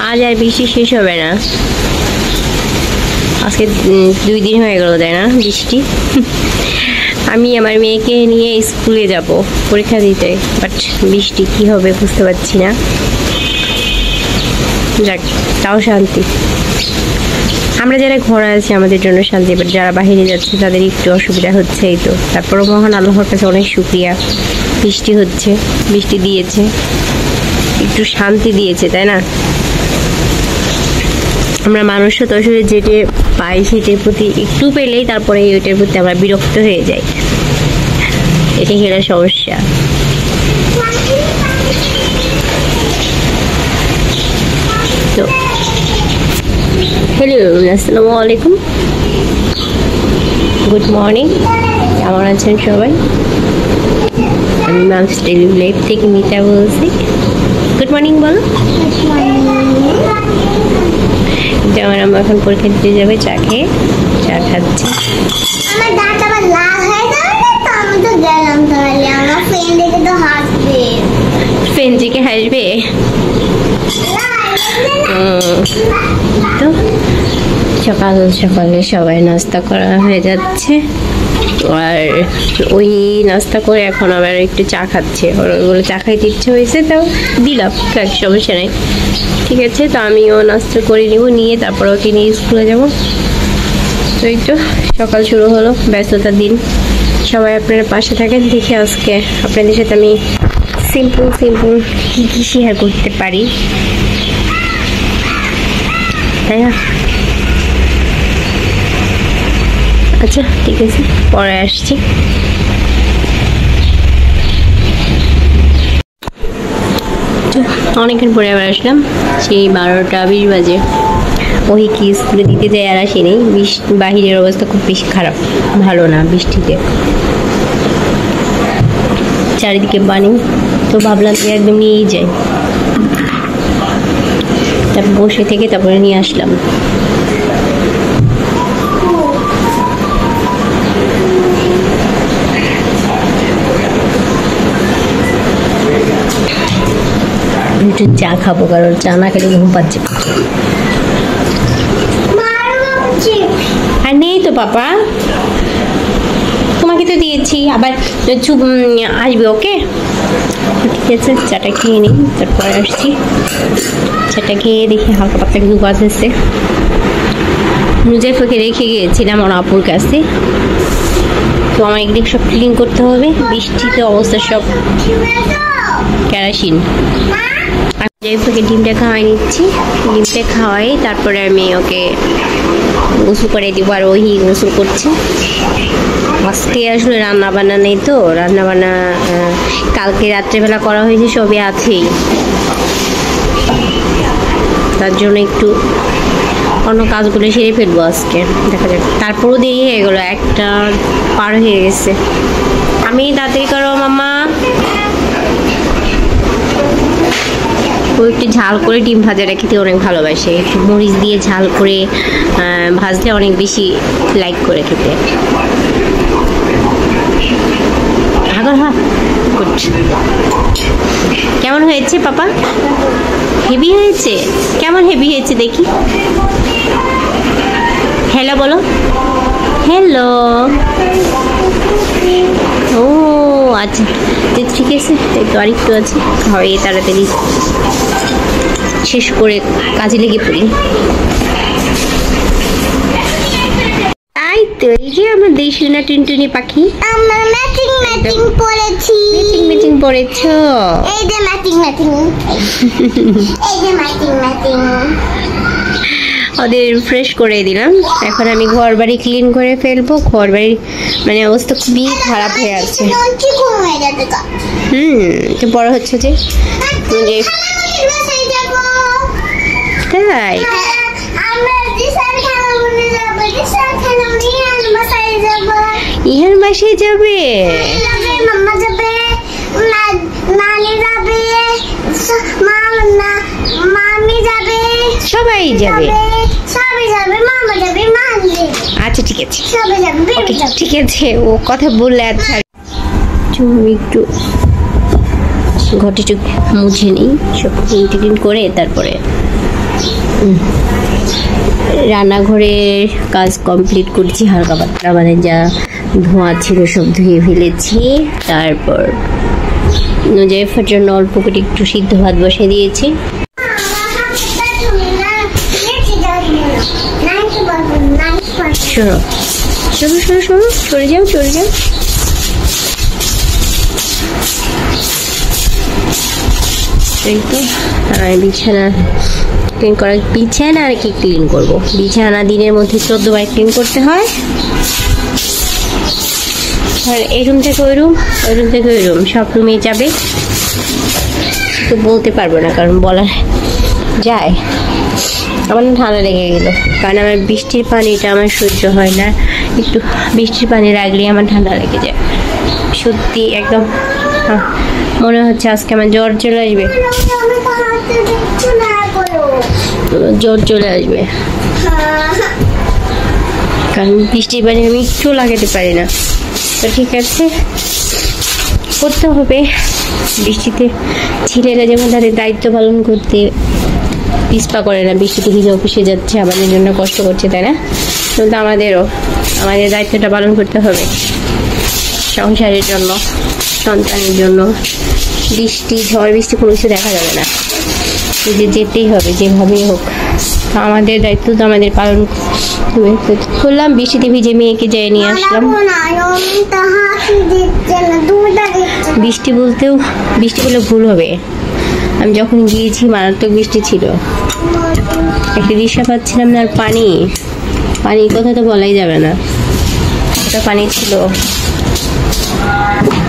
আজ আর বৃষ্টি শেষ হবে না। আজকে 2 দিন হয়ে গেল, তাই না বৃষ্টি? আমি আমার মেয়েকে নিয়ে স্কুলে যাব পরীক্ষা দিতে, বাট বৃষ্টি কি হবে বুঝতে পারছি না। যাক, তাও শান্তি। আমরা যারা ঘরে আছি আমাদের জন্য শান্তি, বাট যারা বাইরে যাচ্ছে তাদের একটু অসুবিধা হচ্ছে। এই তো, তারপরও মহান আল্লাহর কাছে অনেক শুকরিয়া, বৃষ্টি হচ্ছে, বৃষ্টি দিয়েছে, একটু শান্তি দিয়েছে, তাই না? আমরা মানুষও তো আসলে যেটা পাই সেটার প্রতি একটু পেলেই তারপরে ওইটার প্রতি আমরা বিরক্ত হয়ে যাই। এটাই হলো সমস্যা। তো হ্যালো, আসসালামু আলাইকুম, গুড মর্নিং। কেমন আছেন সবাই? আমি মামস ডেইলি লাইফ থেকে মিতা বলছি। গুড মর্নিং বলো। যেমন আমরা এখন পরীক্ষা দিতে যাবে, চা খেয়ে চা খাচ্ছি। আমার দাঁত আবার লাল হয়ে যাবে না তো, আমি তো গেলাম। তাহলে আমার ফ্রেন্ড দেখে তো হাসবে। ফ্রেন্ড দেখে হাসবে? তো সকাল সকালে সবাই নাস্তা করা হয়ে যাচ্ছে, আর ওই নাস্তা করে এখন আবার একটু চা খাচ্ছে। ওগুলো চা খাইতে ইচ্ছে হয়েছে, তাও দিলাম, সমস্যা নেই, ঠিক আছে। তো আমিও নাস্তা করে নিব, নিয়ে তারপর ওকে নিয়ে স্কুলে যাব। তো এই তো সকাল শুরু হলো, ব্যস্ততার দিন। সবাই আপনারা পাশে থাকেন, দেখি আজকে আপনাদের সাথে আমি সিম্পল কী কী শেয়ার করতে পারি, তাই না? আচ্ছা ঠিক আছে, পরে আসছি। অনেকক্ষণ পরে আবার আসলাম, সেই 12টা 20 বাজে। ওই কি স্কুলে দিতে যাই আর আসিনি। বাহিরের অবস্থা খুব বেশি খারাপ, ভালো না বৃষ্টিতে, চারিদিকে পানি। তো ভাবলাম যে একদম নিয়েই যাই, তারপর বসে থেকে তারপরে নিয়ে আসলাম। একটু চা খাবো, কারণ চা না খেলে ঘুম পাচ্ছে। আর নেই তো পাপা, তোমাকে তো দিয়েছি, আবার আসবে। ওকে ঠিক আছে, চাটা খেয়ে নিই, তারপরে আসছি। চাটা খেয়ে দেখি হালকা পাতলা কিছু কাজ আছে। মুজাফরকে রেখে গিয়েছিলাম ওর আপুর কাছে, তো আমার একদিক সব ক্লিন করতে হবে। বৃষ্টিতে অবস্থা সব কেরাসিন। মুজাফরকে ডিমটা খাওয়াই নিচ্ছি, ডিমটা খাওয়াই তারপরে আমি ওকে গোসল করে দিব। আর ওই গোসল করছে। আজকে আসলে রান্না বান্না নেই, তো রান্না বান্না কালকে রাত্রেবেলা করা হয়েছে, সবই আছেই। তার জন্য একটু অন্য কাজগুলো সেরে ফেলবো আজকে, দেখা যাক। তারপরও দেরি হয়ে গেলো, 1টা পার হয়ে গেছে। আমি তাড়াতাড়ি করো মামা। ও একটু ঝাল করে ডিম ভাজাটা খেতে অনেক ভালোবাসে, একটু মরিচ দিয়ে ঝাল করে ভাজলে অনেক বেশি লাইক করে খেতে। কেমন হয়েছে পাপা? হেভি হয়েছে? কেমন হেভি হয়েছে দেখি? হ্যালো বলো। হ্যালো। ও আচ্ছা ঠিক আছে, তাই তো আরেকটু আছে, খাওয়াই তাড়াতাড়ি শেষ করে কাজে লেগে পড়ি। তাই তো, এই যে আমার দেশি না টুনটুনি পাখি। আমরা ম্যাচিং পরেছি। ম্যাচিং পরেছো? এই যে ম্যাচিং এই যে ম্যাচিং। ওদের ফ্রেশ করে দিলাম। এখন আমি ঘর বাড়ি ক্লিন করে ফেলবো। ঘর বাড়ির মানে অবস্থা খুবই খারাপ হয়ে আছে। তো বড় হচ্ছে যে তাই ইহার বাসায় যাবে, মাম্মা যাবে, নানি যাবে, মামি যাবে, সবাই যাবে, মামা যাবে, মামি যাবে। আচ্ছা ঠিক আছে, সবাই যাবে, ঠিক আছে। ও কথা বললে আচ্ছা আমি একটু ঘরটা একটু মুছে নিই, সব ক্লিন করে তারপরে রান্নাঘরের কাজ কমপ্লিট করছি, হালকা পাতলা মানে যা ধোঁয়া ছিল সব ধুয়ে ফেলেছি। তারপর নুজাইফার জন্য অল্প করে একটু সিদ্ধ ভাত বসে দিয়েছি। শোনো শোনো শোনো শোনো, চলে যাও চলে যাও। এই তো বিছানা ক্লিন করা, বিছানা আর কি ক্লিন করবো, বিছানা দিনের মধ্যে 14 বার ক্লিন করতে হয়। আর এই রুম থেকে ওই রুম, ওই রুম থেকে ওই রুম, সব রুমে যাবে। তো বলতে পারবো না কারণ বলা যায়। আমার ঠান্ডা লেগে গেল কারণ আমার বৃষ্টির পানিটা আমার সহ্য হয় না, একটু বৃষ্টির পানি লাগলে আমার ঠান্ডা লেগে যায়। সত্যি একদম মনে হচ্ছে আজকে আমার জ্বর চলে আসবে, জ্বর চলে আসবে। কারণ বৃষ্টির পানি আমি একটু লাগাতে পারি না। তো ঠিক আছে, করতে হবে। বৃষ্টিতে ছেলেরা যেমন তাদের দায়িত্ব পালন করতে পিছপা করে না, বৃষ্টিতে ভিজে অফিসে যাচ্ছে, আমাদের জন্য কষ্ট করছে, তাই না? কিন্তু আমাদেরও আমাদের দায়িত্বটা পালন করতে হবে সংসারের জন্য, সন্তানের জন্য। বৃষ্টি ঝড় বৃষ্টি কোনো কিছু দেখা যাবে না, যে যেতেই হবে যেভাবেই হোক। আমাদের দায়িত্ব তো আমাদের পালন করলাম। বৃষ্টিতে ভিজে মেয়েকে যেয়ে নিয়ে আসলাম। বৃষ্টি বলতেও, বৃষ্টি বলে ভুল হবে, আমি যখন গিয়েছি মারাত্মক বৃষ্টি ছিল, একটা রিক্সা পাচ্ছিলাম না। আর পানি, পানির কথা তো বলাই যাবে না, ওটা পানি ছিল,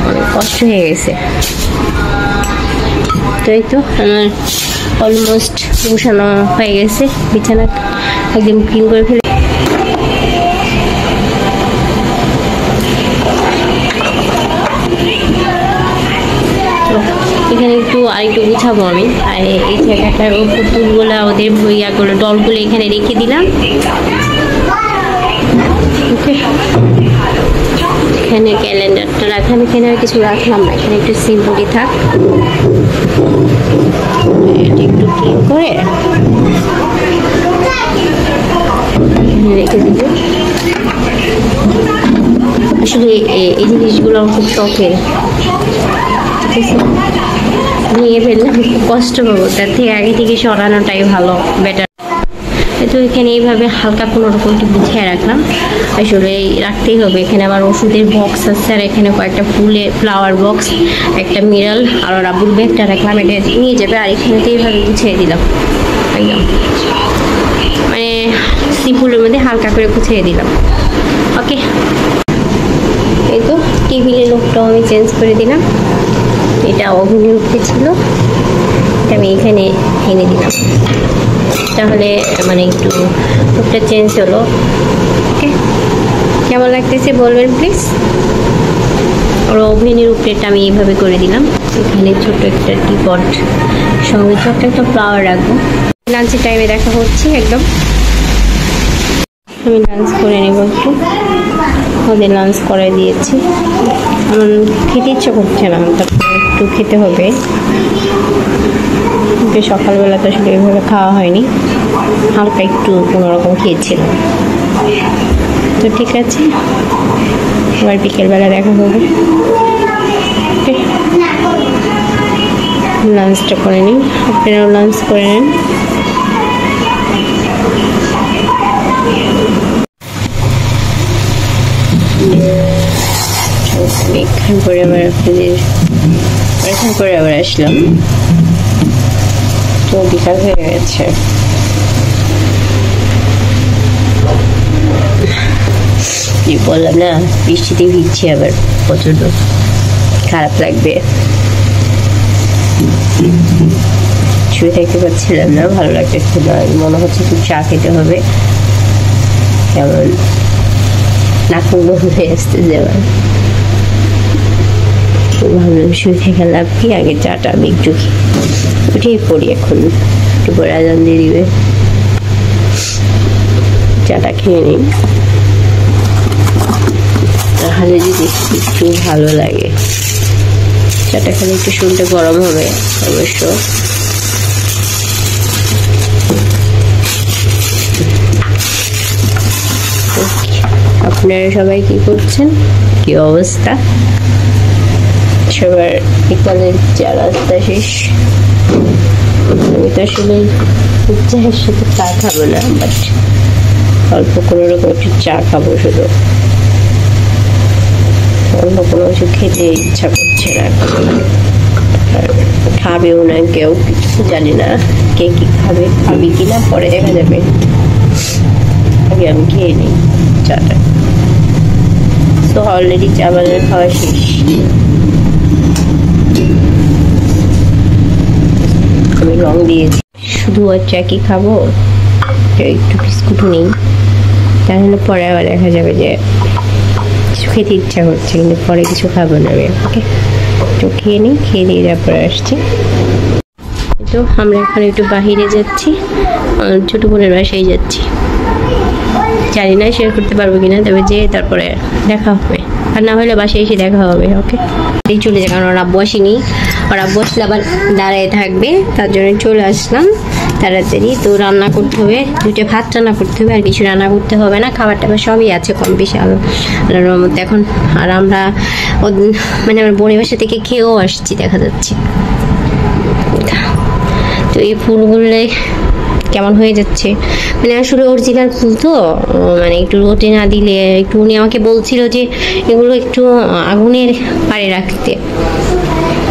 অনেক কষ্ট হয়ে গেছে। তো এই তো আমার অলমোস্ট গোছানো হয়ে গেছে, বিছানা একদম ক্লিন করে ফেলে। এখানে একটু আরেকটু গুছাবো আমি। আর এই জায়গাটার পুতুলগুলো, ওদের বইয়াগুলো, ডলগুলো এখানে রেখে দিলাম। এখানে ক্যালেন্ডারটা রাখলাম, এখানে আর কিছু রাখলাম না, এখানে একটু সিম্পলি থাক। এটা একটু ক্লিন করে রেখে দিব। আসলে এই জিনিসগুলো আমার খুব শখের, ঠিক আছে? ভেঙে ফেললাম খুব কষ্ট পাবো, তার থেকে আগে থেকে সরানোটাই ভালো, বেটার। তো এখানে এইভাবে হালকা কোনো রকম একটু গুছিয়ে রাখলাম, আসলে রাখতেই হবে। এখানে আমার ওষুধের বক্স আছে, আর এখানে কয়েকটা ফুলের ফ্লাওয়ার বক্স, একটা মিরাল, আর রাবুর ব্যাগটা রাখলাম, এটা নিয়ে যাবে। আর এখানে তো এইভাবে গুছিয়ে দিলাম, একদম মানে সিম্পলের মধ্যে হালকা করে গুছিয়ে দিলাম। ওকে, এই তো টেবিলের লোকটাও আমি চেঞ্জ করে দিলাম, এটা ওভেনের উপরে ছিল, এটা আমি এখানে এনে দিলাম, তাহলে মানে একটু লোকটা চেঞ্জ হলো। ওকে, কেমন লাগতেছে বলবেন প্লিজ। আর ওভেনের উপরেটা আমি এইভাবে করে দিলাম, এখানে ছোট একটা টিপট সঙ্গে ছোট্ট একটা ফ্লাওয়ার রাখবো। লাঞ্চের টাইমে দেখা হচ্ছে, একদম আমি লাঞ্চ করে নেব একটু, ওদের লাঞ্চ করে দিয়েছি। আমার খেতে ইচ্ছে করছে না, তারপরে একটু খেতে হবে। সকালবেলা তো আসলে এভাবে খাওয়া হয়নি, হালকা একটু কোনোরকম খেয়েছিলাম। তো ঠিক আছে, আবার বিকেলবেলা দেখা হবে। লাঞ্চটা করে নিন, আপনারাও লাঞ্চ করে নিন। এখান করে আবার আপনাদের এখান করে আবার আসলাম, তো বিকাল হয়ে গেছে। বললাম না বৃষ্টিতে ভিজছি, আবার প্রচন্ড খারাপ লাগবে, শুয়ে থাকতে পারছিলাম না, ভালো লাগতেছিল না, মনে হচ্ছে খুব চা খেতে হবে, কেমন নাক বন্ধ হয়ে আসতে যাওয়া। ভাবলাম শুয়ে থেকে লাভ কি, আগে চাটা আমি একটু উঠেই পড়ি, এখন একটু পরে আজান দিয়ে দিবে, চাটা খেয়ে নিই, তাহলে যদি একটু ভালো লাগে। চাটা খেলে একটু শুনতে গরম হবে অবশ্য। আপনারা সবাই কি করছেন, কি অবস্থা? সবার বিকালের চা রাস্তা শেষ। আমি তো আসলে চায়ের সাথে চা খাবো না, বাট অল্প কোনো রকম একটু চা খাবো শুধু। অন্য কোনো কিছু খেতে ইচ্ছা করছে না, আর খাবেও না কেউ, কিছু জানি না কে কি খাবে, খাবি কিনা পরে দেখা যাবে। আগে আমি খেয়ে নিই চাটা। তো অলরেডি চা বাজার খাওয়া শেষ। আমি রং দিয়েছি, শুধু আর চা কি খাবো, একটু বিস্কুটও নেই, তাহলে পরে আবার দেখা যাবে যে কিছু খেতে ইচ্ছা করছে, কিন্তু পরে কিছু খাবো না আমি। ওকে, তো খেয়ে নিই, খেয়ে দিয়ে তারপরে আসছি। তো আমরা এখন একটু বাহিরে যাচ্ছি, ছোট বোনের বাসায় যাচ্ছি। জানি না শেয়ার করতে পারবো কিনা, তবে যে তারপরে দেখা হবে, আর না হলে বাসায় এসে দেখা হবে। ওকে, এই চলে যায়, কারণ ওরা বসেনি, ওরা বসলে আবার দাঁড়িয়ে থাকবে, তার জন্য চলে আসলাম তাড়াতাড়ি। তো রান্না করতে হবে, দুটো ভাত রান্না করতে হবে, আর কিছু রান্না করতে হবে না। খাবার টাবার সবই আছে কম বেশি আল্লাহর মধ্যে এখন। আর আমরা মানে আমার বোনের বাসা থেকে খেয়েও আসছি, দেখা যাচ্ছে। তো এই ফুলগুলো কেমন হয়ে যাচ্ছে, মানে আসলে অরিজিনাল ফুল তো, মানে একটু রোদে না দিলে একটু, উনি আমাকে বলছিল যে এগুলো একটু আগুনের পাড়ে রাখতে।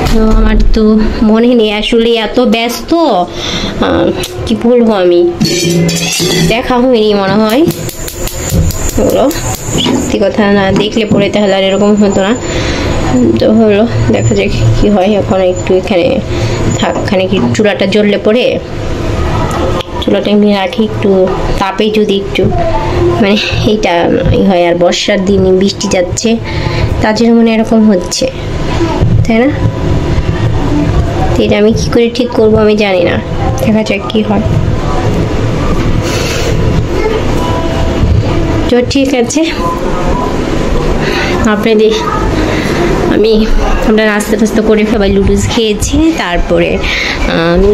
তো আমার তো মনে নেই, আসলে এত ব্যস্ত, কি বলবো, আমি দেখা হয়নি মনে হয় ওগুলো। সত্যি কথা, না দেখলে পরে তাহলে আর এরকম হতো না। তো হলো, দেখা যাক কি হয়। এখন একটু এখানে থাক, খানিক চুলাটা জ্বললে পরে চুলাটা এমনি রাখি, একটু তাপে যদি একটু মানে এইটা হয়। আর বর্ষার দিনে বৃষ্টি যাচ্ছে, তার জন্য মনে এরকম হচ্ছে, তাই না? তো এটা আমি কি করে ঠিক করবো আমি জানি না, দেখা যাক কি হয়। তো ঠিক আছে, আপনাদের আমরা নাস্তা টাস্তা করে সবাই লুডুস খেয়েছি। তারপরে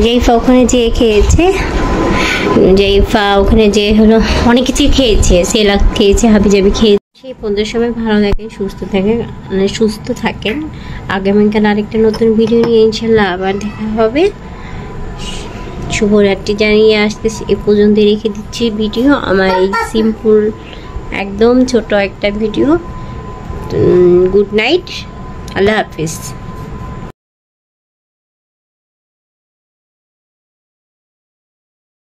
জেইফা ওখানে যেয়ে খেয়েছে, জেইফা ওখানে যে হলো অনেক কিছু খেয়েছে, সেলাক খেয়েছে, হাবিজাবি খেয়েছে। সেই পর্যন্ত সবাই ভালো থাকেন, সুস্থ থাকেন। আগামীকাল আরেকটা নতুন ভিডিও নিয়ে ইনশাল্লাহ আবার দেখা হবে। শুভরাত্রি জানিয়ে আসতেছি, এ পর্যন্ত রেখে দিচ্ছি ভিডিও। আমার এই সিম্পল একদম ছোট একটা ভিডিও। গুড নাইট, আল্লাহ হাফিজ।